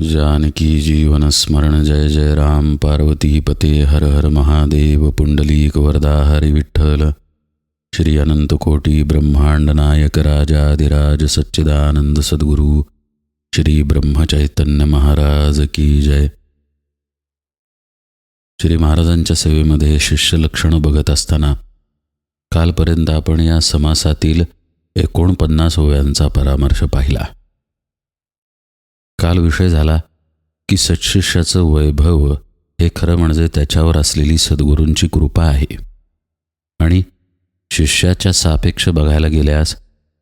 जानकी जीवन स्मरण जय जय राम पार्वती पते हर हर महादेव पुंडलीक वरदा हरि विठ्ठल श्री अनंत कोटी ब्रह्मांड नायक राजाधिराज सच्चिदानंद सद्गुरु श्री ब्रह्मचैतन्य महाराज की जय. श्री महाराजांच्या सेवेमध्ये शिष्य लक्षणं बघत असताना कालपर्यंत आपण या समासातील 49 ओव्यांचा परामर्श पाहिला. काल विषय झाला की सत्शिष्याचं वैभव हे खरं म्हणजे त्याच्यावर असलेली सद्गुरूंची कृपा आहे आणि शिष्याच्या सापेक्ष बघायला गेल्यास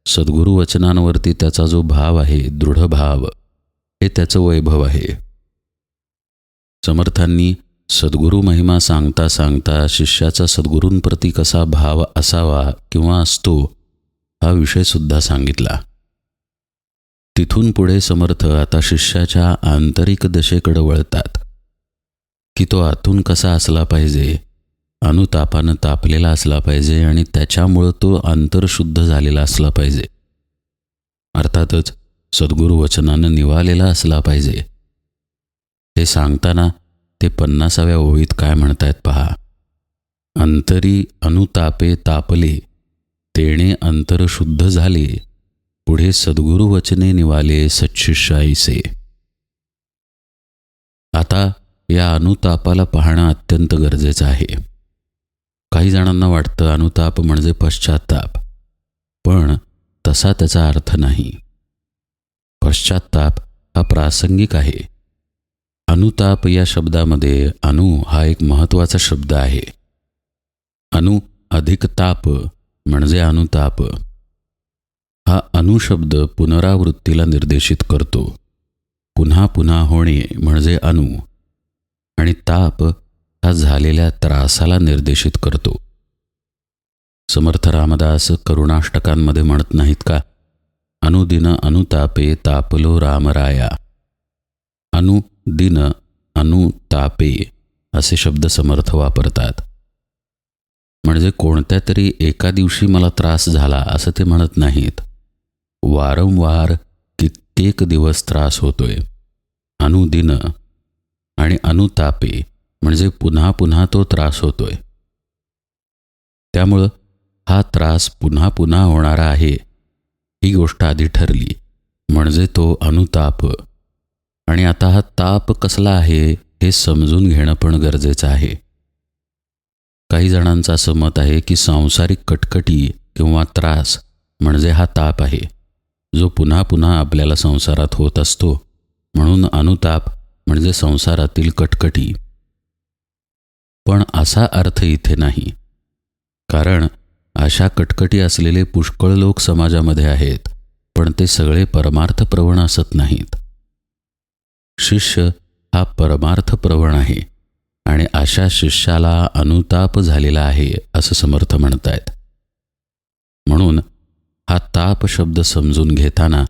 सद्गुरू वचनांवरती त्याचा जो भाव आहे, दृढ भाव, हे त्याचं वैभव आहे. समर्थांनी सद्गुरू महिमा सांगता सांगता शिष्याचा सद्गुरूंप्रती कसा भाव असावा किंवा असतो हा विषयसुद्धा सांगितला. तिथून पुढे समर्थ आता शिष्याच्या आंतरिक दशेकडे वळतात की तो आतून कसा असला पाहिजे, अनुतापानं तापलेला असला पाहिजे आणि त्याच्यामुळं तो अंतर्शुद्ध झालेला असला पाहिजे. अर्थातच सद्गुरू वचनानं निवालेला असला पाहिजे. हे सांगताना ते 50व्या ओळीत काय म्हणतायत पहा. अंतरी अनुतापे तापले तेणे अंतरशुद्ध झाले, पुढे सद्गुरू वचने निवाले सच्छिष्याईसे. आता या अनुतापाला पाहणं अत्यंत गरजेचं आहे. काही जणांना वाटतं अनुताप म्हणजे पश्चात्ताप, पण तसा त्याचा अर्थ नाही. पश्चात्ताप हा प्रासंगिक आहे. अनुताप या शब्दामध्ये अनु हा एक महत्त्वाचा शब्द आहे. अनु अधिक ताप म्हणजे अनुताप. हा अनुशब्द पुनरावृत्तीला निर्देशित करतो. पुन्हा पुन्हा होणे म्हणजे अनु आणि ताप हा झालेल्या त्रासाला निर्देशित करतो. समर्थ रामदास करुणाष्टकांमध्ये म्हणत नाहीत का, अनुदिन अनुतापे तापलो रामराया. अनुदिन अनुतापे असे शब्द समर्थ वापरतात. म्हणजे कोणत्या तरी एका दिवशी मला त्रास झाला असं ते म्हणत नाहीत. वारंवार कित्येक दिवस त्रास होतोय. अनुदिन आणि अनुतापे म्हणजे पुन्हा पुन्हा तो त्रास होतोय. त्यामुळं हा त्रास पुन्हा पुन्हा होणारा आहे ही गोष्ट आधी ठरली म्हणजे तो अनुताप. आणि आता हा ताप कसला आहे हे समजून घेणं पण गरजेचं आहे. काही जणांचं असं मत आहे की सांसारिक कटकटी किंवा त्रास म्हणजे हा ताप आहे, जो पुन्हा पुन्हा आपल्याला संसारात होत असतो, म्हणून अनुताप म्हणजे संसारातील कटकटी. पण असा अर्थ इथे नाही, कारण अशा कटकटी असलेले पुष्कळ लोक समाजामध्ये आहेत, पण ते सगळे परमार्थप्रवण असत नाहीत. शिष्य हा परमार्थप्रवण आहे आणि अशा शिष्याला अनुताप झालेला आहे असं समर्थ म्हणतायत. म्हणून हा ताप शब्द समजून घेताना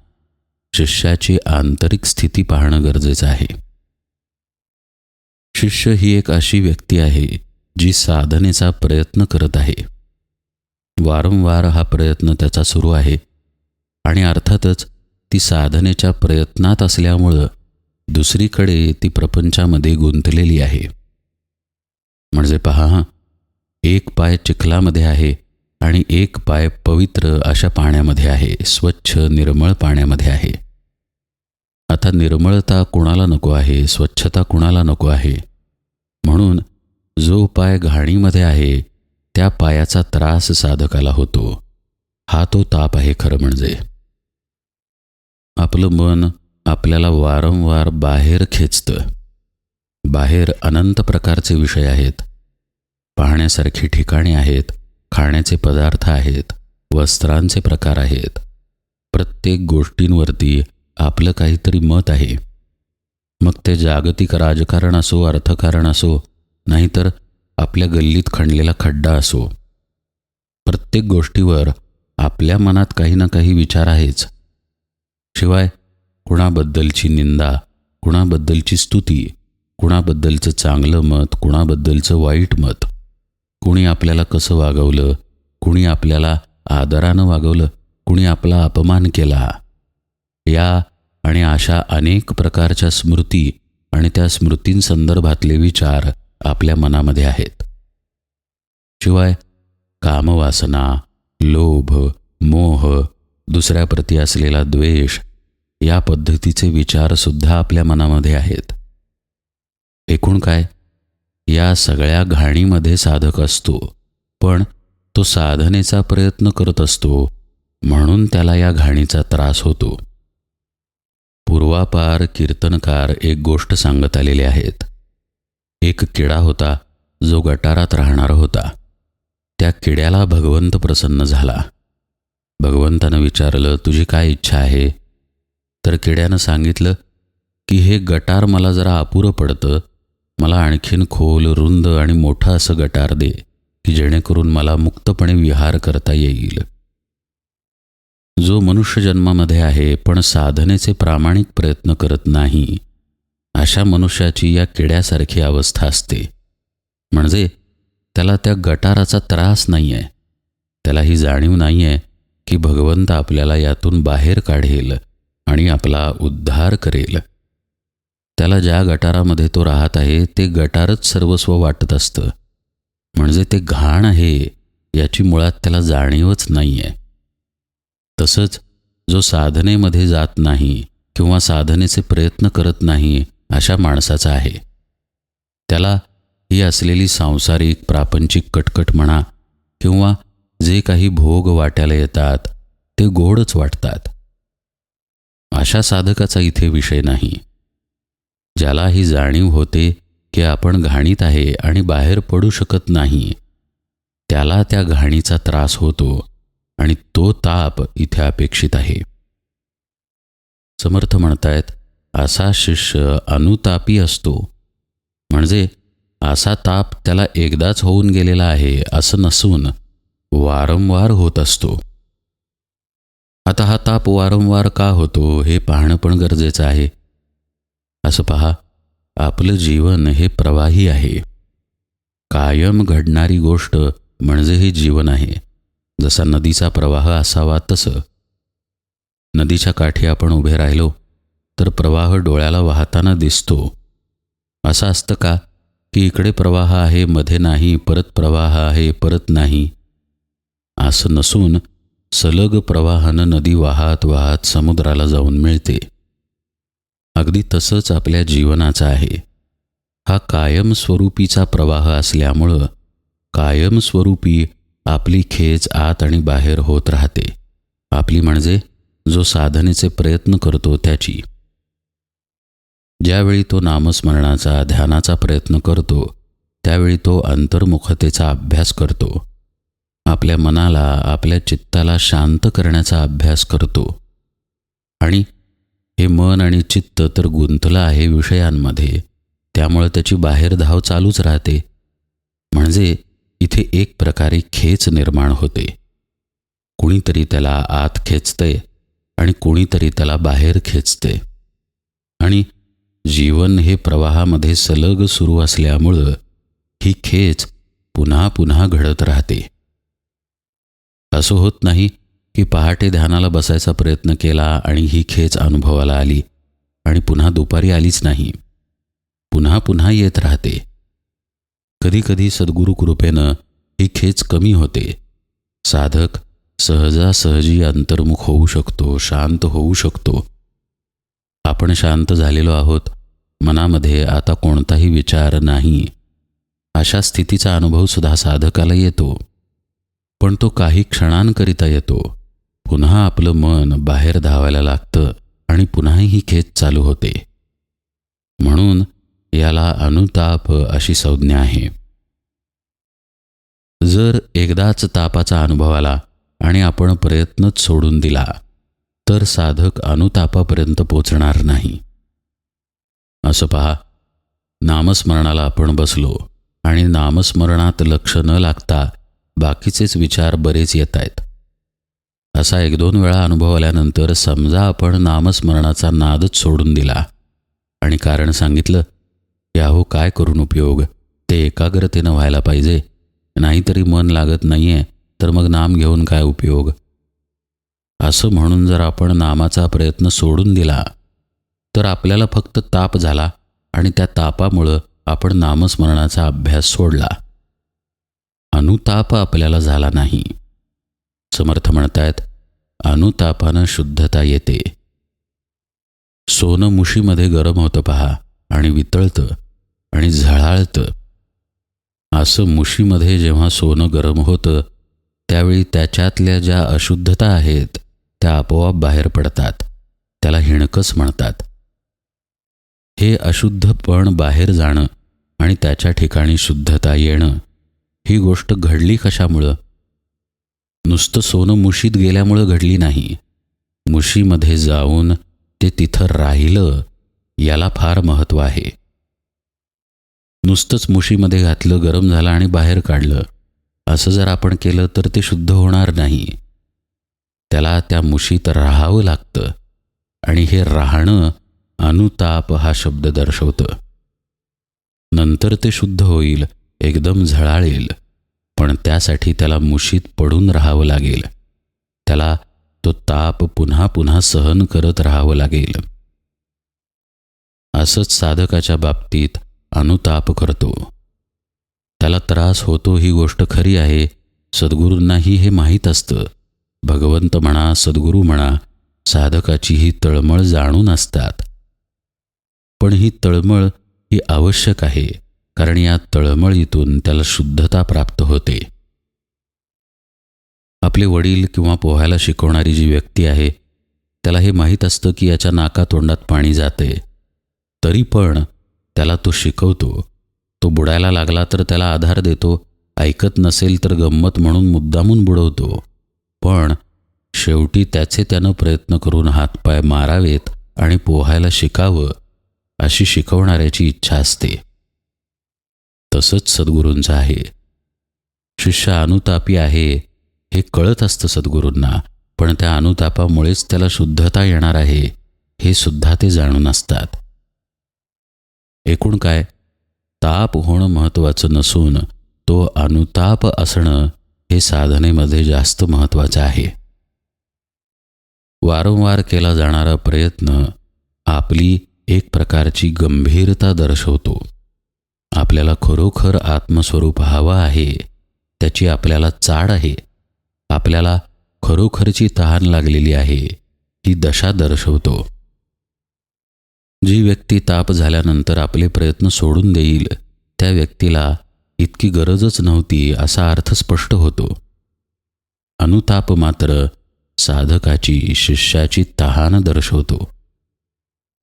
शिष्याची आंतरिक स्थिती पाहणं गरजेचं आहे. शिष्य ही एक अशी व्यक्ती आहे जी साधनेचा प्रयत्न करत आहे. वारंवार हा प्रयत्न त्याचा सुरू आहे आणि अर्थातच ती साधनेच्या प्रयत्नात असल्यामुळं दुसरीकडे ती प्रपंचामध्ये गुंतलेली आहे. म्हणजे पहा, एक पाय चिखलामध्ये आहे आणि एक पाय पवित्र अशा पाण्यामध्ये आहे, स्वच्छ निर्मळ पाण्यामध्ये आहे. आता निर्मळता कुणाला नको आहे, स्वच्छता कुणाला नको आहे. म्हणून जो पाय घाणीमध्ये आहे त्या पायाचा त्रास साधकाला होतो. हा तो ताप आहे खरं म्हणजे. आपलं मन आपल्याला वारंवार बाहेर खेचतं. बाहेर अनंत प्रकारचे विषय आहेत, पाहण्यासारखी ठिकाणे आहेत, खाण्याचे पदार्थ आहेत, वस्त्रांचे प्रकार आहेत. प्रत्येक गोष्टींवरती आपलं काहीतरी मत आहे. मग ते जागतिक राजकारण असो, अर्थकारण असो, नाहीतर आपल्या गल्लीत खणलेला खड्डा असो, प्रत्येक गोष्टीवर आपल्या मनात काही ना काही विचार आहेच. शिवाय कुणाबद्दलची निंदा, कुणाबद्दलची स्तुती, कुणाबद्दलचं चांगलं मत, कुणाबद्दलचं वाईट मत, कुणी आपल्याला कसं वागवलं, कुणी आपल्याला आदरानं वागवलं, कुणी आपला अपमान केला, या आणि अशा अनेक प्रकारच्या स्मृती आणि त्या स्मृतींसंदर्भातले विचार आपल्या मनामध्ये आहेत. शिवाय कामवासना, लोभ, मोह, दुसऱ्याप्रती असलेला द्वेष या पद्धतीचे विचारसुद्धा आपल्या मनामध्ये आहेत. एकूण काय, या सगळ्या घाणीमध्ये साधक असतो, पण तो साधनेचा प्रयत्न करत असतो, म्हणून त्याला या घाणीचा त्रास होतो. पूर्वापार कीर्तनकार एक गोष्ट सांगत आलेले आहेत. एक किडा होता जो गटारात राहणारा होता. त्या किड्याला भगवंत प्रसन्न झाला. भगवंतानं विचारलं, तुझी काय इच्छा आहे? तर किड्यानं सांगितलं की हे गटार मला जरा अपुरं पडतं, मला आणखीन खोल, रुंद आणि मोठं असं गटार दे की जेणेकरून मला मुक्तपणे विहार करता येईल. जो मनुष्य जन्मामध्ये आहे पण साधनेचे प्रामाणिक प्रयत्न करत नाही, अशा मनुष्याची या किड्यासारखी अवस्था असते. म्हणजे त्याला त्या गटाराचा त्रास नाही आहे, त्याला ही जाणीव नाही आहे की भगवंत आपल्याला यातून बाहेर काढेल आणि आपला उद्धार करेल. त्याला ज्या गटारामध्ये तो राहत आहे ते गटारच सर्वस्व वाटत असतं. म्हणजे ते घाण आहे याची मुळात त्याला जाणीवच नाही आहे. तसंच जो साधनेमध्ये जात नाही किंवा साधनेचे प्रयत्न करत नाही अशा माणसाचा आहे. त्याला ही असलेली सांसारिक प्रापंचिक कटकट म्हणा किंवा जे काही भोग वाट्याला येतात ते गोडच वाटतात. अशा साधकाचा इथे विषय नाही. ज्याला ही जाणीव होते की आपण घाणीत आहे आणि बाहेर पडू शकत नाही, त्याला त्या घाणीचा त्रास होतो आणि तो ताप इथे अपेक्षित आहे. समर्थ म्हणतायत, असा शिष्य अनुतापी असतो. म्हणजे असा ताप त्याला एकदाच होऊन गेलेला आहे असं नसून वारंवार होत असतो. आता हा ताप वारंवार का होतो हे पाहणं पण गरजेचं आहे. असं पहा, आपलं जीवन हे प्रवाही आहे. कायम घडणारी गोष्ट म्हणजे हे जीवन आहे. जसा नदीचा प्रवाह असावा तसं. नदीच्या काठी आपण उभे राहिलो तर प्रवाह डोळ्याला वाहताना दिसतो. असं असतं का की इकडे प्रवाह आहे, मध्ये नाही, परत प्रवाह आहे, परत नाही? असं नसून सलग प्रवाहानं नदी वाहत वाहत समुद्राला जाऊन मिळते. अगदी तसंच आपल्या जीवनाचं आहे. हा कायमस्वरूपीचा प्रवाह असल्यामुळं कायमस्वरूपी आपली खेच आत आणि बाहेर होत राहते. आपली म्हणजे जो साधनेचे प्रयत्न करतो त्याची. ज्यावेळी तो नामस्मरणाचा, ध्यानाचा प्रयत्न करतो त्यावेळी तो अंतर्मुखतेचा अभ्यास करतो. आपल्या मनाला, आपल्या चित्ताला शांत करण्याचा अभ्यास करतो. आणि हे मन आणि चित्त तर गुंतलं आहे विषयांमध्ये, त्यामुळे त्याची बाहेर धाव चालूच राहते. म्हणजे इथे एक प्रकारे खेच निर्माण होते. कुणीतरी त्याला आत खेचते आणि कुणीतरी त्याला बाहेर खेचते. आणि जीवन हे प्रवाहामध्ये सलग सुरू असल्यामुळं ही खेच पुन्हा पुन्हा घडत राहते. असं होत नाही की पहाटे ध्यानाला बसायचा प्रयत्न केला आणि ही खेच अनुभवाला आली आणि पुन्हा दुपारी आलीच नाही. पुन्हा पुन्हा येत राहते. कधीकधी सद्गुरू कृपेनं ही खेच कमी होते. साधक सहजासहजी अंतर्मुख होऊ शकतो, शांत होऊ शकतो. आपण शांत झालेलो आहोत, मनामध्ये आता कोणताही विचार नाही, अशा स्थितीचा अनुभव सुद्धा साधकाला येतो. पण तो काही क्षणांकरिता येतो. पुन्हा आपलं मन बाहेर धावायला लागतं आणि पुन्हा ही खेच चालू होते. म्हणून याला अनुताप अशी संज्ञा आहे. जर एकदाच तापाचा अनुभव आला आणि आपण प्रयत्नच सोडून दिला तर साधक अनुतापापर्यंत पोचणार नाही. असं पहा, नामस्मरणाला आपण बसलो आणि नामस्मरणात लक्ष न लागता बाकीचेच विचार बरेच येत आहेत. असा 1-2 वेळा अनुभव आल्यानंतर समजा आपण नामस्मरणाचा नादच सोडून दिला आणि कारण सांगितलं की अहो काय करून उपयोग, ते एकाग्रतेनं व्हायला पाहिजे, नाहीतरी मन लागत नाही आहे तर मग नाम घेऊन काय उपयोग. असं म्हणून जर आपण नामाचा प्रयत्न सोडून दिला तर आपल्याला फक्त ताप झाला आणि त्या तापामुळं आपण नामस्मरणाचा अभ्यास सोडला. अनुताप आपल्याला झाला नाही. समर्थ म्हणतायत, अनुतापानं शुद्धता येते. सोनं मुशीमध्ये गरम होतं पहा आणि वितळतं आणि झळाळतं. असं मुशीमध्ये जेव्हा सोनं गरम होतं त्यावेळी त्याच्यातल्या ज्या अशुद्धता आहेत त्या आपोआप बाहेर पडतात. त्याला हिणकस म्हणतात. हे अशुद्धपण बाहेर जाणं आणि त्याच्या ठिकाणी शुद्धता येणं ही गोष्ट घडली कशामुळं? नुसतं सोनं मुशीत गेल्यामुळं घडली नाही. मुशीमध्ये जाऊन ते तिथं राहिलं, याला फार महत्त्व आहे. नुसतंच मुशीमध्ये घातलं, गरम झालं आणि बाहेर काढलं, असं जर आपण केलं तर ते शुद्ध होणार नाही. त्याला त्या मुशीत राहावं लागतं आणि हे राहणं अनुताप हा शब्द दर्शवतं. नंतर ते शुद्ध होईल, एकदम झळाळेल, पण त्यासाठी त्याला मुशीत पडून राहावं लागेल. त्याला तो ताप पुन्हा पुन्हा सहन करत राहावं लागेल. असंच साधकाच्या बाबतीत अनुताप करतो. त्याला त्रास होतो ही गोष्ट खरी आहे. सद्गुरूंनाही हे माहीत असतं. भगवंत म्हणा, सद्गुरू म्हणा, साधकाची ही तळमळ जाणून असतात. पण ही तळमळ ही आवश्यक आहे, कारण या तळमळीतून त्याला शुद्धता प्राप्त होते. आपले वडील किंवा पोहायला शिकवणारी जी व्यक्ती आहे त्याला हे माहीत असतं की याच्या नाकातोंडात पाणी जाते, तरी पण त्याला तो शिकवतो. तो बुडायला लागला तर त्याला आधार देतो. ऐकत नसेल तर गंमत म्हणून मुद्दामून बुडवतो. पण शेवटी त्यानं प्रयत्न करून हातपाय मारावेत आणि पोहायला शिकावं अशी शिकवणाऱ्याची इच्छा असते. तसंच सद्गुरूंचं आहे. शिष्य अनुतापी आहे हे कळत असतं सद्गुरूंना, पण त्या अनुतापामुळेच त्याला शुद्धता येणार आहे हे सुद्धा ते जाणून असतात. एकूण काय, ताप होणं महत्त्वाचं नसून तो अनुताप असणं हे साधनेमध्ये जास्त महत्त्वाचं आहे. वारंवार केला जाणारा प्रयत्न आपली एक प्रकारची गंभीरता दर्शवतो. आपल्याला खरोखर आत्मस्वरूप हवं आहे, त्याची आपल्याला चाड आहे, आपल्याला खरोखरची तहान लागलेली आहे ही दशा दर्शवतो. जी व्यक्ती ताप झाल्यानंतर आपले प्रयत्न सोडून देईल त्या व्यक्तीला इतकी गरजच नव्हती असा अर्थ स्पष्ट होतो. अनुताप मात्र साधकाची, शिष्याची तहान दर्शवतो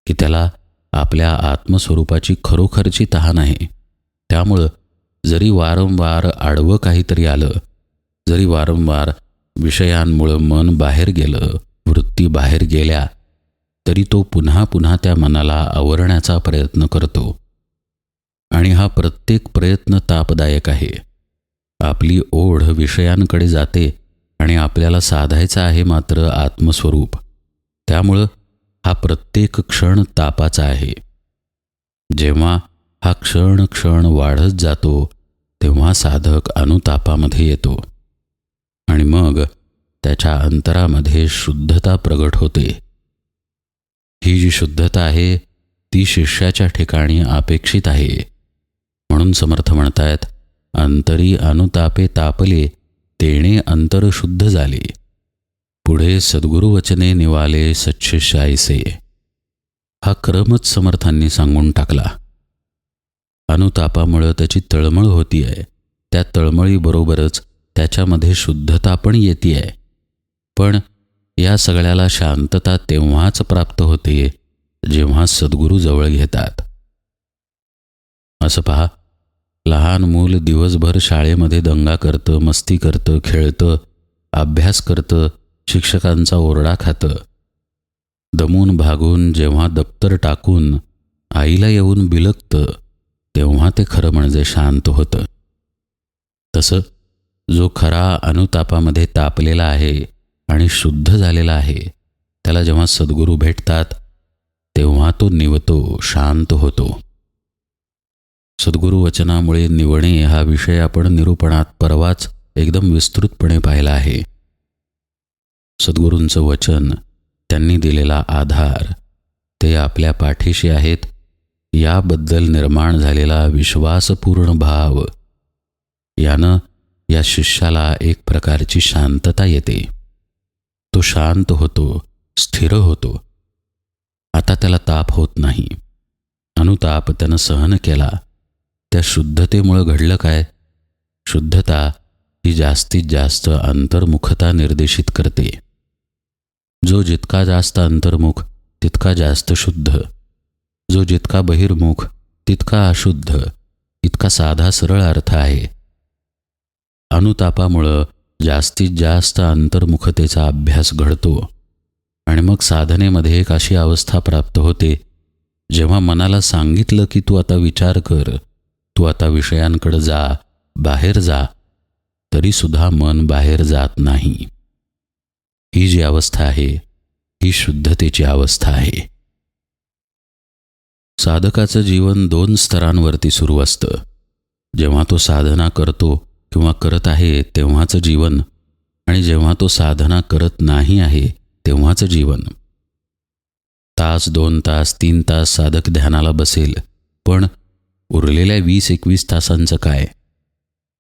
की त्याला आपल्या आत्मस्वरूपाची खरोखरची तहान आहे. त्यामुळं जरी वारंवार आडवं काहीतरी आलं, जरी वारंवार विषयांमुळं मन बाहेर गेलं, वृत्ती बाहेर गेल्या, तरी तो पुन्हा पुन्हा त्या मनाला आवरण्याचा प्रयत्न करतो. आणि हा प्रत्येक प्रयत्न तापदायक आहे. आपली ओढ विषयांकडे जाते आणि आपल्याला साधायचं आहे मात्र आत्मस्वरूप. त्यामुळं हा प्रत्येक क्षण तापाचा आहे. जेव्हा हा क्षण क्षण वाढत जातो तेव्हा साधक अनुतापामध्ये येतो आणि मग त्याच्या अंतरामध्ये शुद्धता प्रगट होते. ही जी शुद्धता आहे ती शिष्याच्या ठिकाणी अपेक्षित आहे. म्हणून समर्थ म्हणतायत, अंतरी अनुतापे तापले, तेणे अंतर शुद्ध झाले. पुढे सद्गुरुवचने निवाले सच्छिष्यायसे. हा क्रमच समर्थांनी सांगून टाकला. अनुतापामुळं त्याची तळमळ होतीये, त्या तळमळीबरोबरच त्याच्यामध्ये शुद्धता पण येतीये. पण या सगळ्याला शांतता तेव्हाच प्राप्त होते जेव्हा सद्गुरू जवळ घेतात. असं पहा, लहान मूल दिवसभर शाळेमध्ये दंगा करतं, मस्ती करतं, खेळतं, अभ्यास करतं, शिक्षकांचा ओरडा खातं. दमून भागून जेव्हा दप्तर टाकून आईला येऊन बिलगतं तेव्हा ते खरं म्हणजे शांत होतं. तसं जो खरा अनुतापामध्ये तापलेला आहे आणि शुद्ध झालेला आहे त्याला जेव्हा सद्गुरू भेटतात तेव्हा तो निवतो, शांत होतो. सद्गुरू वचनामुळे निवणे हा विषय आपण निरूपणात परवाच एकदम विस्तृतपणे पाहिला आहे. सद्गुरूंचं वचन, त्यांनी दिलेला आधार, ते आपल्या पाठीशी आहेत याबद्दल निर्माण झालेला विश्वासपूर्ण भाव यानं या शिष्याला एक प्रकारची शांतता येते. तो शांत होतो, स्थिर होतो. आता त्याला ताप होत नाही. अनुताप त्यानं सहन केला. त्या शुद्धतेमुळं घडलं काय? शुद्धता ही जास्तीत जास्त अंतर्मुखता निर्देशित करते. जो जितका जास्त अंतर्मुख तितका जास्त शुद्ध, जो जितका बहिर्मुख तितका अशुद्ध, इतका साधा सरळ अर्थ आहे. अनुतापामुळं जास्तीत जास्त अंतर्मुखतेचा अभ्यास घडतो आणि मग साधनेमध्ये एक अशी अवस्था प्राप्त होते जेव्हा मनाला सांगितलं की तू आता विचार कर, तू आता विषयांकडे जा, बाहेर जा, तरीसुद्धा मन बाहेर जात नाही. ही जी अवस्था आहे ही शुद्धतेची अवस्था आहे. साधकाचं जीवन 2 स्तरांवरती सुरू असतं. जेव्हा तो साधना करतो किंवा करत आहे तेव्हाचं जीवन आणि जेव्हा तो साधना करत नाही आहे तेव्हाचं जीवन. तास, 2 तास, 3 तास साधक ध्यानाला बसेल, पण उरलेल्या 20-21 तासांचं काय?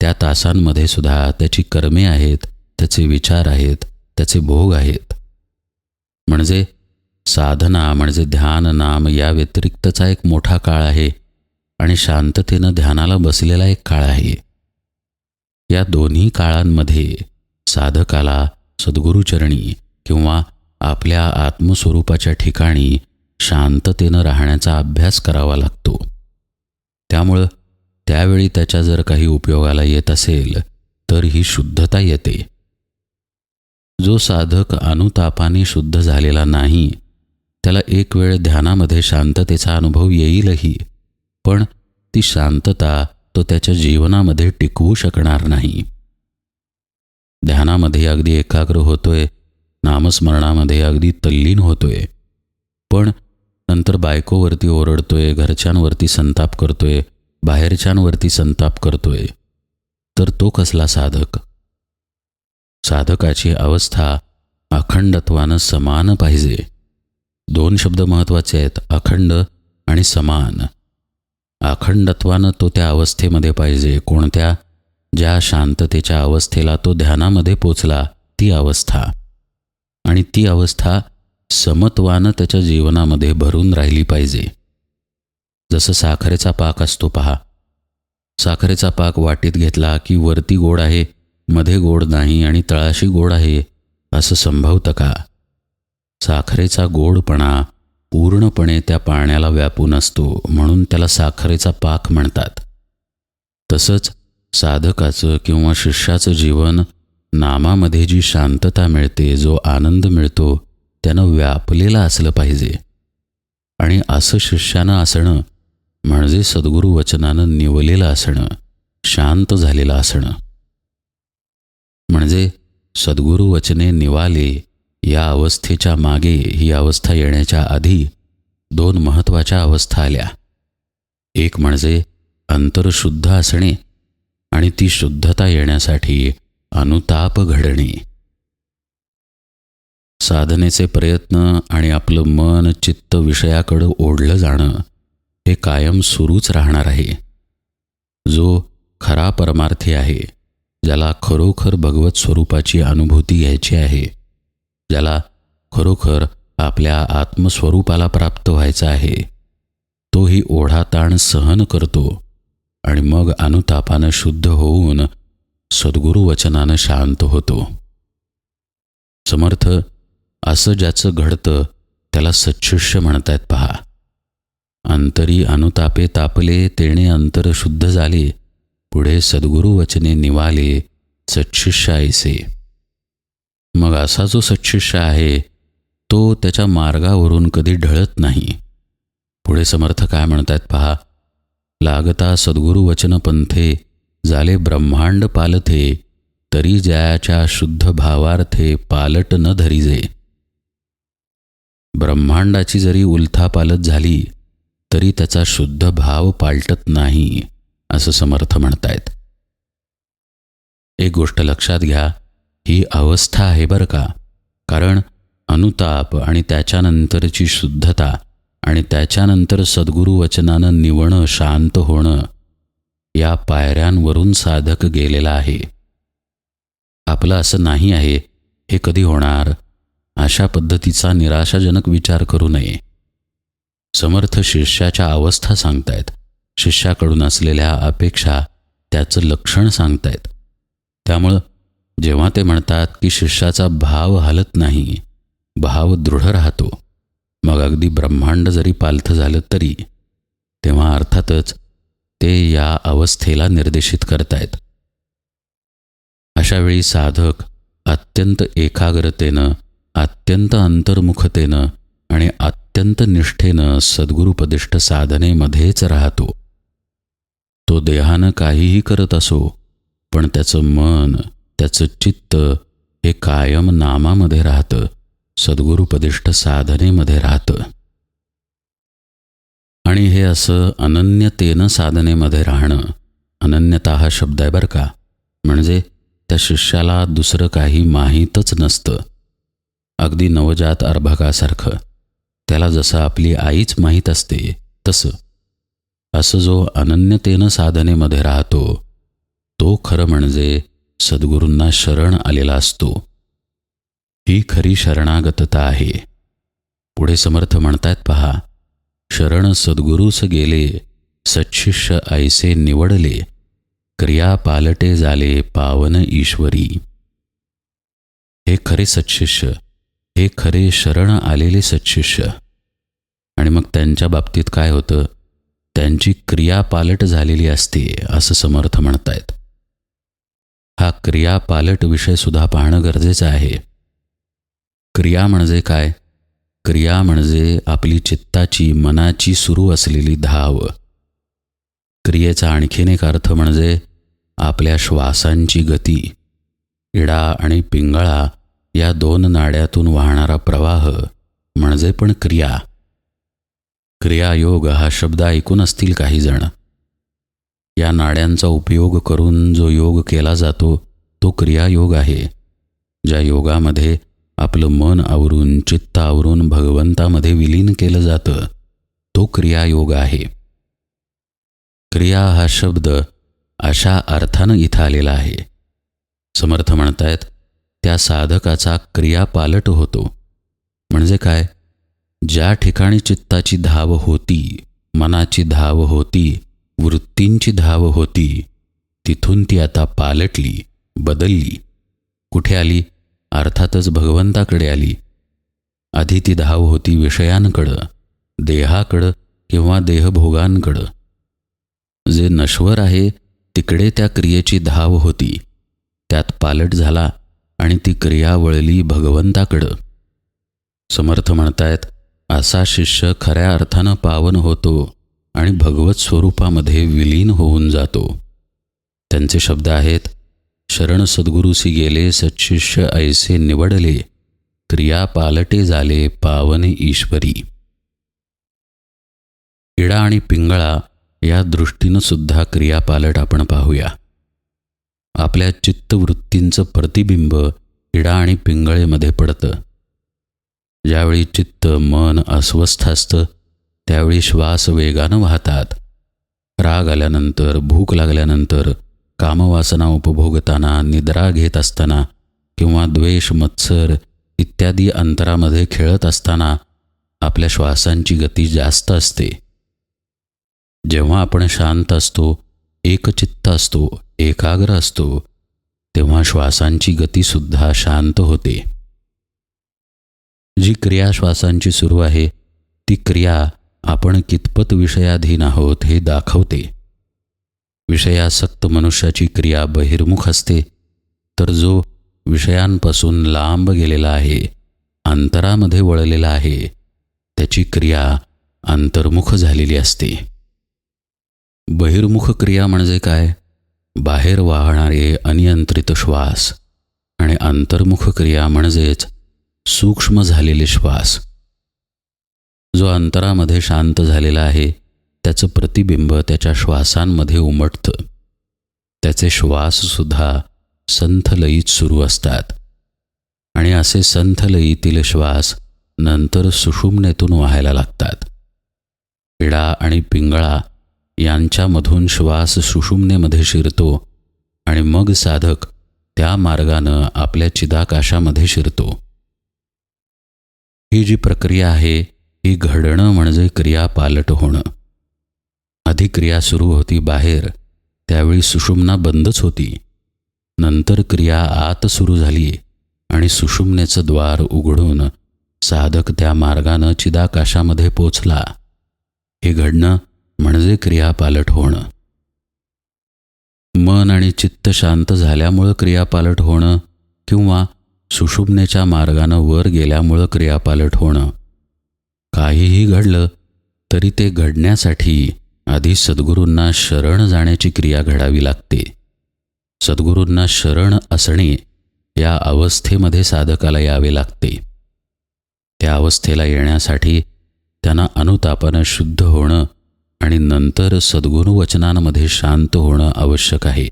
त्या तासांमध्ये सुद्धा त्याची कर्मे आहेत, त्याचे विचार आहेत, त्याचे भोग आहेत. म्हणजे साधना म्हणजे ध्यान नाम या व्यतिरिक्तचा एक मोठा काळ आहे आणि शांततेनं ध्यानाला बसलेला एक काळ आहे. या दोन्ही काळांमध्ये साधकाला सद्गुरुचरणी किंवा आपल्या आत्मस्वरूपाच्या ठिकाणी शांततेनं राहण्याचा अभ्यास करावा लागतो. त्यामुळं त्यावेळी त्याच्या जर काही उपयोगाला येत असेल तर ही शुद्धता येते. जो साधक अनुतापाने शुद्ध झालेला नाही त्याला एक वेळ ध्यानामध्ये शांततेचा अनुभव येईलही, पण ती शांतता तो त्याच्या जीवनामध्ये टिकवू शकणार नाही. ध्यानामध्ये अगदी एकाग्र होतोय, नामस्मरणामध्ये अगदी तल्लीन होतोय, पण नंतर बायकोवरती ओरडतोय, घरच्यांवरती संताप करतोय, बाहेरच्यांवरती संताप करतोय, तर तो कसला साधक? साधकाची अवस्था अखंडत्वानं समान पाहिजे. 2 शब्द महत्त्वाचे आहेत, अखंड आणि समान. अखंडत्वानं तो त्या अवस्थेमध्ये पाहिजे. कोणत्या? ज्या शांततेच्या अवस्थेला तो ध्यानामध्ये पोचला ती अवस्था. आणि ती अवस्था समत्वानं त्याच्या जीवनामध्ये भरून राहिली पाहिजे. जसं साखरेचा पाक असतो पहा. साखरेचा पाक वाटीत घेतला की वरती गोड आहे, मध्ये गोड नाही आणि तळाशी गोड आहे असं संभवतं का? साखरेचा गोडपणा पूर्णपणे त्या पाण्याला व्यापून असतो, म्हणून त्याला साखरेचा पाक म्हणतात. तसंच साधकाचं किंवा शिष्याचं जीवन नामामध्ये जी शांतता मिळते, जो आनंद मिळतो, त्यानं व्यापलेलं असलं पाहिजे. आणि असं शिष्यानं असणं म्हणजे सद्गुरू वचनानं निवलेलं असणं, शांत झालेलं असणं. म्हणजे सद्गुरू वचने निवाले या अवस्थेच्या मागे ही अवस्था येण्याच्या आधी 2 महत्त्वाच्या अवस्था आल्या. एक म्हणजे अंतरशुद्ध असणे आणि ती शुद्धता येण्यासाठी अनुताप घडणे. साधनेचे प्रयत्न आणि आपलं मन चित्त विषयाकडं ओढलं जाणं हे कायम सुरूच राहणार आहे. जो खरा परमार्थी आहे, ज्याला खरोखर भगवत स्वरूपाची अनुभूती घ्यायची आहे, ज्याला खरोखर आपल्या आत्मस्वरूपाला प्राप्त व्हायचं आहे, तोही ओढाताण सहन करतो आणि मग अनुतापानं शुद्ध होऊन सद्गुरू वचनानं शांत होतो. समर्थ असं ज्याचं घडतं त्याला सच्छिष्य म्हणतायत पहा. अंतरी अनुतापे तापले तेणे अंतर शुद्ध झाले, पुढे सद्गुरू वचने निवाले सच्छिष्य ऐसे. मग असा जो सच्छिष्य आहे तो त्याच्या मार्गावरून कधी ढळत नाही. पुढे समर्थ काय म्हणतात पहा. लागता सद्गुरू वचन पंथे झाले ब्रह्मांड पालथे, तरी ज्याच्या शुद्ध भावार्थे पालट न धरीजे. ब्रह्मांडाची जरी उलथापालत झाली तरी त्याचा शुद्ध भाव पालटत नाही असं समर्थ म्हणतायत. एक गोष्ट लक्षात घ्या, ही अवस्था आहे बरं का. कारण अनुताप आणि त्याच्यानंतरची शुद्धता आणि त्याच्यानंतर सद्गुरू वचनानं निवणं, शांत होणं, या पायऱ्यांवरून साधक गेलेला आहे. आपलं असं नाही आहे, हे कधी होणार, अशा पद्धतीचा निराशाजनक विचार करू नये. समर्थ शिष्याच्या अवस्था सांगतायत, शिष्याकडून असलेल्या अपेक्षा, त्याचं लक्षण सांगतायत. त्यामुळं जेव्हा ते म्हणतात की शिष्याचा भाव हलत नाही, भाव दृढ राहतो, मग अगदी ब्रह्मांड जरी पालथं झालं तरी, तेव्हा अर्थातच ते या अवस्थेला निर्देशित करतायत. अशावेळी साधक अत्यंत एकाग्रतेनं, अत्यंत अंतर्मुखतेनं आणि अत्यंत निष्ठेनं सद्गुरुपदिष्ट साधनेमध्येच राहतो. तो देहानं काहीही करत असो, पण त्याचं मन, त्याचं चित्त हे कायम नामामध्ये राहतं, सद्गुरुपदिष्ट साधनेमध्ये राहतं. आणि हे असं अनन्यतेनं साधनेमध्ये राहणं, अनन्यता हा शब्द आहे बरं का, म्हणजे त्या शिष्याला दुसरं काही माहीतच नसतं. अगदी नवजात अर्भकासारखं, त्याला जसं आपली आईच माहीत असते तसं. असं जो अनन्यतेनं साधनेमध्ये राहतो, तो खरं म्हणजे सद्गुरूंना शरण आलेला असतो. ही खरी शरणागतता आहे. पुढे समर्थ म्हणतायत पहा, शरण सद्गुरूस गेले, सच्छिष्य ऐसे निवडले, क्रिया पालटे झाले पावन ईश्वरी. हे खरे सच्छिष्य, हे खरे शरण आलेले सच्छिष्य. आणि मग त्यांच्या बाबतीत काय होतं, त्यांची क्रिया पालट झालेली असते, असं समर्थ म्हणतायत. हा क्रिया पालट विषय सुद्धा पाहणं गरजेचं आहे. क्रिया म्हणजे काय? क्रिया म्हणजे आपली चित्ताची, मनाची सुरू असलेली धाव. क्रियेचा आणखीन एक अर्थ म्हणजे आपल्या श्वासांची गती. इडा आणि पिंगळा या दोन नाड्यातून वाहणारा प्रवाह म्हणजे पण क्रिया. क्रियायोग हा शब्द ऐकून असतील काही जण. या नाड्यांचा उपयोग करून जो योग केला जातो तो क्रियायोग आहे. ज्या योगामध्ये आपलं मन आवरून, चित्त आवरून भगवंतामध्ये विलीन केलं जातं, तो क्रियायोग आहे. क्रिया हा शब्द अशा अर्थानं इथं आलेला आहे. समर्थ म्हणतायत, त्या साधकाचा क्रिया पालट होतो. म्हणजे काय? ज्या ठिकाणी चित्ताची धाव होती, मनाची धाव होती, वृत्तींची धाव होती, तिथून ती आता पालटली, बदलली. कुठे आली? अर्थातच भगवंताकडे आली. आधी ती धाव होती विषयांकडं, देहाकडं किंवा देहभोगांकडं. जे नश्वर आहे तिकडे त्या क्रियेची धाव होती, त्यात पालट झाला आणि ती क्रिया वळली भगवंताकडं. समर्थ म्हणतायत, असा शिष्य खऱ्या अर्थानं पावन होतो आणि भगवत स्वरूपामध्ये विलीन होऊन जातो. त्यांचे शब्द आहेत, शरण सद्गुरूसी गेले, सच्छिष्य ऐसे निवडले, क्रिया पालटे झाले पावन ईश्वरी. इडा आणि पिंगळा या दृष्टीनं सुद्धा क्रियापालट आपण पाहूया. आपल्या चित्तवृत्तींचं प्रतिबिंब इडा आणि पिंगळेमध्ये पडतं. ज्यावेळी चित्त, मन अस्वस्थ असतं, त्यावेळी श्वास वेगानं वाहतात. राग आल्यानंतर, भूक लागल्यानंतर, कामवासना उपभोगताना, निद्रा घेत असताना किंवा द्वेष, मत्सर इत्यादी अंतरामध्ये खेळत असताना आपल्या श्वासांची गती जास्त असते. जेव्हा आपण शांत असतो, एकचित्त असतो, एकाग्र असतो, तेव्हा श्वासांची गतीसुद्धा शांत होते. जी क्रिया श्वासांची सुरू आहे, ती क्रिया आपण कितपत विषयाधीन आहोत हे दाखवते. विषयासक्त मनुष्याची क्रिया बहिर्मुख असते, तर जो विषयांपासून लांब गेलेला आहे, अंतरामध्ये वळलेला आहे, त्याची क्रिया अंतर्मुख झालेली असते. बहिर्मुख क्रिया म्हणजे काय? बाहेर वाहणारे अनियंत्रित श्वास. आणि अंतर्मुख क्रिया म्हणजेच सूक्ष्म झालेले श्वास. जो अंतरामध्ये शांत झालेला आहे, त्याचं प्रतिबिंब त्याच्या श्वासांमध्ये उमटतं. त्याचे श्वाससुद्धा संथलयीत सुरू असतात. आणि असे संथलयीतील श्वास नंतर सुषुम्नेतून व्हायला लागतात. इडा आणि पिंगळा यांच्यामधून श्वास सुषुम्नेमध्ये शिरतो आणि मग साधक त्या मार्गानं आपल्या चिदाकाशामध्ये शिरतो. ही जी प्रक्रिया आहे ही घडणं म्हणजे क्रिया पालट होणं. आधी क्रिया सुरू होती बाहेर, त्यावेळी सुषुम्ना बंदच होती. नंतर क्रिया आत सुरू झाली आणि सुषुम्नेचं द्वार उघडून साधक त्या मार्गानं चिदाकाशामध्ये पोचला. हे घडणं म्हणजे क्रिया पालट होणं. मन आणि चित्त शांत झाल्यामुळं क्रिया पालट होणं किंवा सुषुम्नेच्या मार्गानं वर गेल्यामुळं क्रिया पालट होणं, काहीही घडलं तरी ते घडण्यासाठी आधी सद्गुरूंना शरण जाण्याची क्रिया घडावी लागते. सद्गुरूंना शरण असणे या अवस्थेमध्ये साधकाला यावे लागते. त्या अवस्थेला येण्यासाठी त्यांना अनुतापानं शुद्ध होणं आणि नंतर सद्गुरू वचनांमध्ये शांत होणं आवश्यक आहे.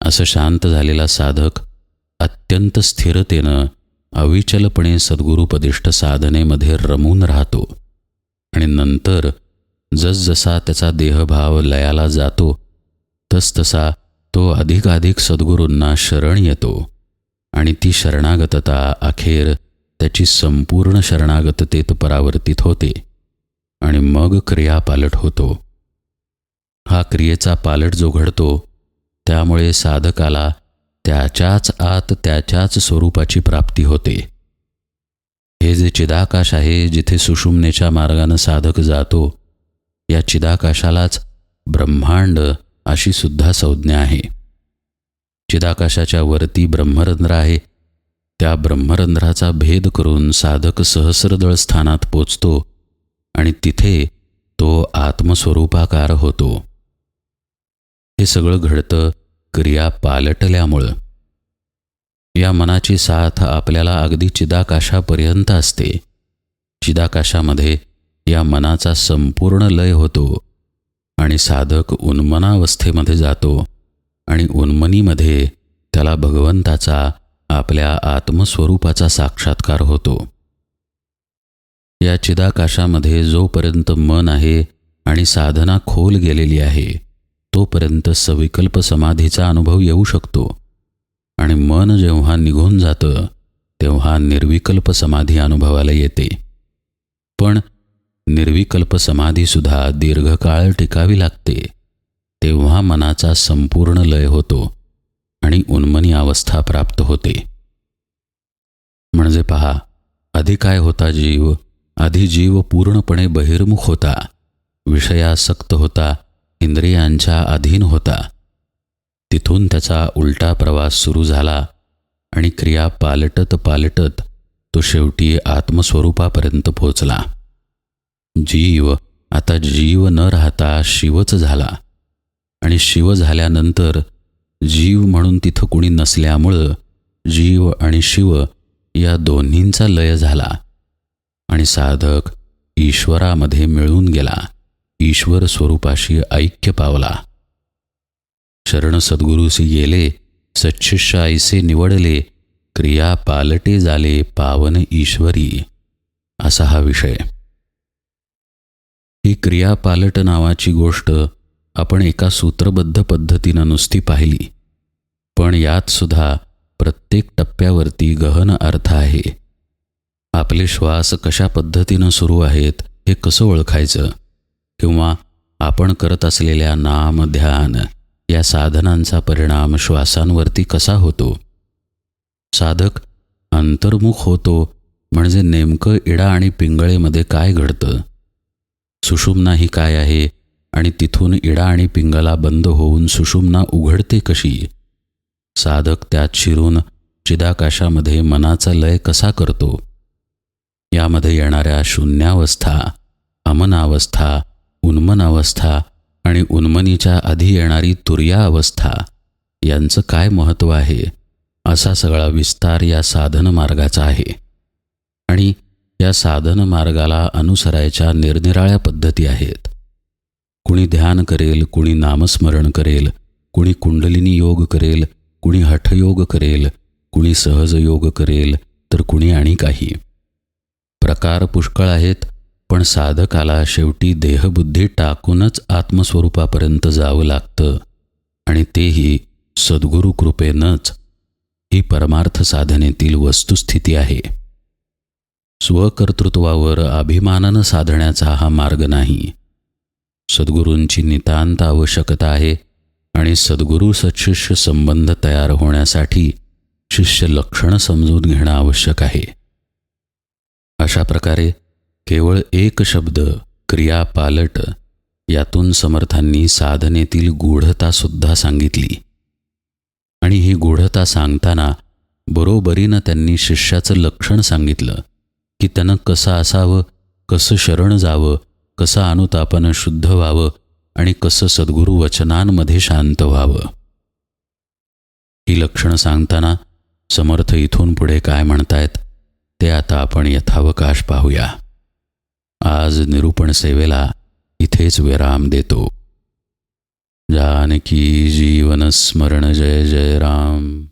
असं शांत झालेला साधक अत्यंत स्थिरतेनं अविचलपणे सद्गुरूपदिष्ट साधनेमध्ये रमून राहतो आणि नंतर जसजसा त्याचा देहभाव लयाला जातो तसतसा तो अधिकाधिक सद्गुरूंना शरण येतो आणि ती शरणागतता अखेर त्याची संपूर्ण शरणागततेत परावर्तित होते आणि मग क्रिया पालट होतो. हा क्रियेचा पालट जो घडतो त्यामुळे साधकाला त्याच्याच आत त्याच्याच स्वरूपाची प्राप्ती होते. हे जे चिदाकाश आहे, जिथे सुषुम्नेच्या मार्गानं साधक जातो, या चिदाकाशालाच ब्रह्मांड अशी सुद्धा संज्ञा आहे. चिदाकाशाच्या वरती ब्रह्मरंध्र आहे. त्या ब्रह्मरंध्राचा भेद करून साधक सहस्रदळ स्थानात पोचतो आणि तिथे तो आत्मस्वरूपाकार होतो. हे सगळं घडतं क्रिया पालटल्यामुळं. या मनाची साथ आपल्याला अगदी चिदाकाशापर्यंत असते. चिदाकाशामध्ये या मनाचा संपूर्ण लय होतो आणि साधक उन्मनावस्थेमध्ये जातो आणि उन्मनीमध्ये त्याला भगवंताचा, आपल्या आत्मस्वरूपाचा साक्षात्कार होतो. या चिदाकाशामध्ये जोपर्यंत मन आहे आणि साधना खोल गेलेली आहे तोपर्यंत सविकल्प समाधीचा अनुभव येऊ शकतो आणि मन जेव्हा निघून जातं तेव्हा निर्विकल्प समाधी अनुभवाला येते. पण निर्विकल्प समाधीसुद्धा दीर्घकाळ टिकावी लागते. तेव्हा मनाचा संपूर्ण लय होतो आणि उन्मनी अवस्था प्राप्त होते. म्हणजे पहा, आधी काय होता जीव? आधी जीव पूर्णपणे बहिर्मुख होता, विषयासक्त होता, इंद्रियांच्या अधीन होता. तिथून त्याचा उलटा प्रवास सुरू झाला आणि क्रिया पालटत पालटत तो शेवटी आत्मस्वरूपापर्यंत पोचला. जीव आता जीव न राहता शिवच झाला आणि शिव झाल्यानंतर जीव म्हणून तिथं कुणी नसल्यामुळं जीव आणि शिव या दोन्हींचा लय झाला आणि साधक ईश्वरामध्ये मिळून गेला, ईश्वर स्वरूपाशी ऐक्य पावला. शरण सद्गुरूसी गेले, सच्छिष्य ऐसे निवडले, क्रिया पालटे झाले पावन ईश्वरी. असा हा विषय. ही क्रिया पालट नावाची गोष्ट आपण एका सूत्रबद्ध पद्धतीनं नुसती पाहिली, पण यात सुद्धा प्रत्येक टप्प्यावरती गहन अर्थ आहे. आपले श्वास कशा पद्धतीनं सुरू आहेत हे कसं ओळखायचं, किंवा आपण करत असलेल्या नाम ध्यान या साधनांचा परिणाम श्वासांवरती कसा होतो. साधक अंतर्मुख होतो म्हणजे नेमकं इडा आणि पिंगळेमध्ये काय घडतं, सुषुम्ना ही काय आहे आणि तिथून इडा आणि पिंगला बंद होऊन सुषुम्ना उघडते कशी. साधक त्यात शिरून चिदाकाशामध्ये मनाचा लय कसा करतो. यामध्ये येणाऱ्या शून्यावस्था, अमनावस्था, उन्मनावस्था आणि उन्मनीच्या आधी येणारी तुर्या अवस्था यांचं काय महत्त्व आहे, असा सगळा विस्तार या साधन मार्गाचा आहे. आणि या साधन मार्गाला अनुसरायच्या निरनिराळ्या पद्धती आहेत. कुणी ध्यान करेल, कुणी नामस्मरण करेल, कुणी कुंडलिनी योग करेल, कुणी हठयोग करेल, कुणी सहज योग करेल, तर कुणी आणि काही. प्रकार पुष्कळ आहेत, पण साधकाला शेवटी देहबुद्धी टाकूनच आत्मस्वरूपापर्यंत जावं लागतं आणि तेही सद्गुरू कृपेनंच. ही परमार्थ साधनेतील वस्तुस्थिती आहे. स्वकर्तृत्वावर अभिमानानं साधण्याचा हा मार्ग नाही. सद्गुरूंची नितांत आवश्यकता आहे आणि सद्गुरू सत्शिष्य संबंध तयार होण्यासाठी शिष्य लक्षणं समजून घेणं आवश्यक आहे. अशा प्रकारे केवळ एक शब्द क्रिया पालट यातून समर्थांनी साधनेतील गूढतासुद्धा सांगितली. आणि ही गूढता सांगताना बरोबरीनं त्यांनी शिष्याचं लक्षण सांगितलं की त्यानं कसं असावं, कसं शरण जावं, कसं अनुतापानं शुद्ध व्हावं आणि कसं सद्गुरू वचनांमध्ये शांत व्हावं. ही लक्षणं सांगताना समर्थ इथून पुढे काय म्हणतायत ते आता आपण यथावकाश पाहूया. आज निरूपण सेवेला इथेच विराम देतो. जानकी जीवन स्मरण जय जय राम.